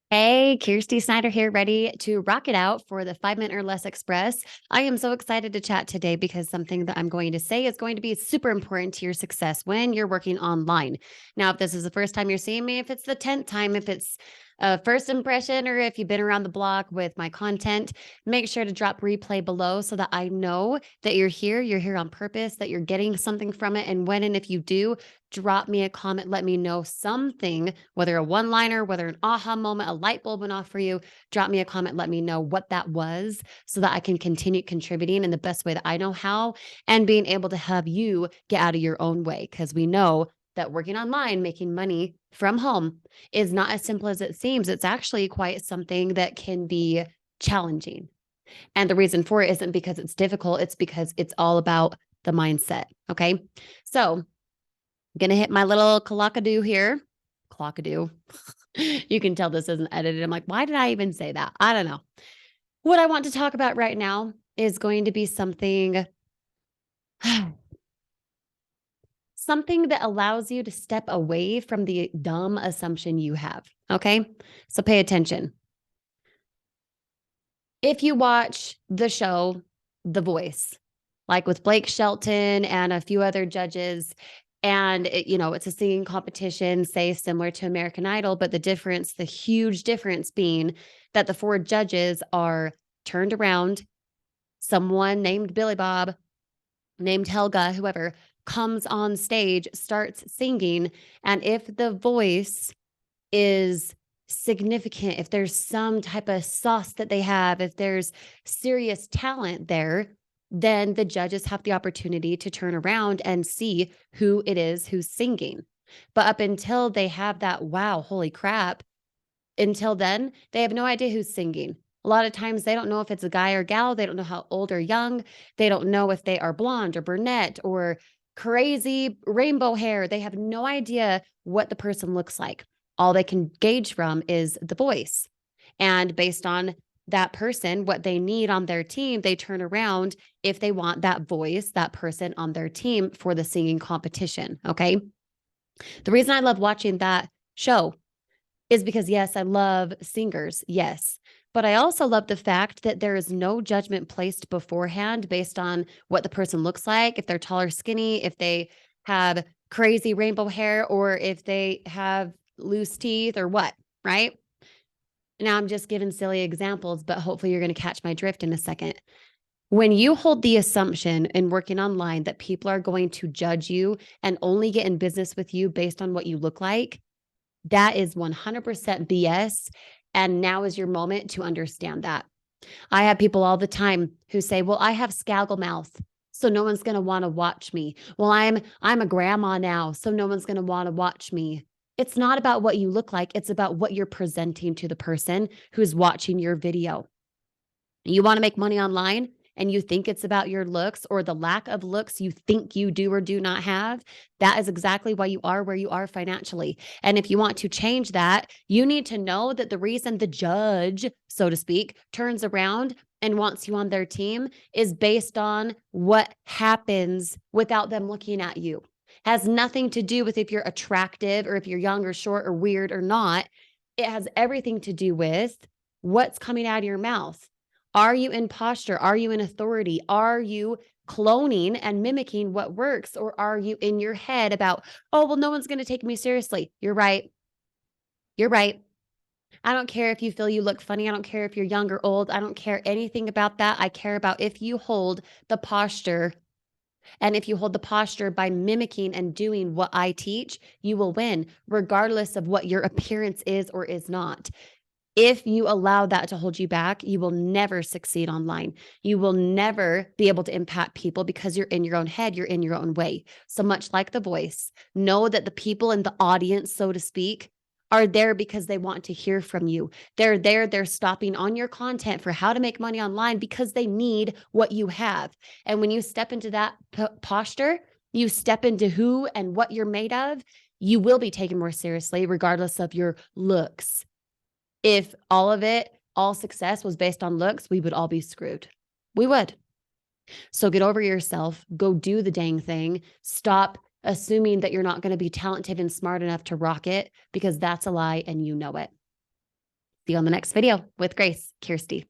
Hey, Kirsty Snyder here, ready to rock it out for the 5 Minute or Less Express. I am so excited to chat today because something that I'm going to say is going to be super important to your success when you're working online. Now, if this is the first time you're seeing me, if it's the 10th time, if it's a first impression, or if you've been around the block with my content, make sure to drop replay below so that I know that you're here on purpose, that you're getting something from it. And when and if you do, drop me a comment, let me know something, whether a one liner, whether an aha moment, a light bulb went off for you. Drop me a comment, let me know what that was so that I can continue contributing in the best way that I know how and being able to have you get out of your own way. Because we know that working online, making money from home is not as simple as it seems. It's actually quite something that can be challenging. And the reason for it isn't because it's difficult, it's because it's all about the mindset. Okay. So, gonna hit my little clockadoo here. Clockadoo. You can tell this isn't edited. I'm like, why did I even say that? I don't know. What I want to talk about right now is going to be something something that allows you to step away from the dumb assumption you have. Okay? So pay attention. If you watch the show The Voice, like with Blake Shelton and a few other judges, and it's a singing competition, say similar to American Idol, but the huge difference being that the four judges are turned around. Someone named Billy Bob, named Helga, whoever comes on stage, starts singing. And if the voice is significant, if there's some type of sauce that they have, if there's serious talent there, then the judges have the opportunity to turn around and see who it is who's singing. But up until they have that, wow, holy crap, until then, they have no idea who's singing. A lot of times they don't know if it's a guy or gal. They don't know how old or young. They don't know if they are blonde or brunette or crazy rainbow hair. They have no idea what the person looks like. All they can gauge from is the voice. And based on that person, what they need on their team, they turn around if they want that voice, that person on their team for the singing competition. Okay. The reason I love watching that show is because, yes, I love singers. Yes. But I also love the fact that there is no judgment placed beforehand based on what the person looks like, if they're tall or skinny, if they have crazy rainbow hair, or if they have loose teeth or what, right? Now I'm just giving silly examples, but hopefully you're going to catch my drift in a second. When you hold the assumption in working online that people are going to judge you and only get in business with you based on what you look like, that is 100% BS. And now is your moment to understand that. I have people all the time who say, well, I have scalgal mouth, so no one's going to want to watch me. Well, I'm a grandma now, so no one's going to want to watch me. It's not about what you look like. It's about what you're presenting to the person who's watching your video. You want to make money online and you think it's about your looks or the lack of looks you think you do or do not have, that is exactly why you are where you are financially. And if you want to change that, you need to know that the reason the judge, so to speak, turns around and wants you on their team is based on what happens without them looking at you. Has nothing to do with if you're attractive or if you're young or short or weird or not. It has everything to do with what's coming out of your mouth. Are you in posture? Are you in authority? Are you cloning and mimicking what works? Or are you in your head about, oh, well, no one's going to take me seriously? You're right. You're right. I don't care if you feel you look funny. I don't care if you're young or old. I don't care anything about that. I care about if you hold the posture. And if you hold the posture by mimicking and doing what I teach, you will win, regardless of what your appearance is or is not. If you allow that to hold you back, you will never succeed online. You will never be able to impact people because you're in your own head, you're in your own way. So much like The Voice, know that the people in the audience, so to speak, are there because they want to hear from you. They're there, they're stopping on your content for how to make money online because they need what you have. And when you step into that posture, you step into who and what you're made of, you will be taken more seriously, regardless of your looks. If all success was based on looks, we would all be screwed. We would. So get over yourself, go do the dang thing. Stop assuming that you're not going to be talented and smart enough to rock it because that's a lie and you know it. See you on the next video with Grace, Kirsty.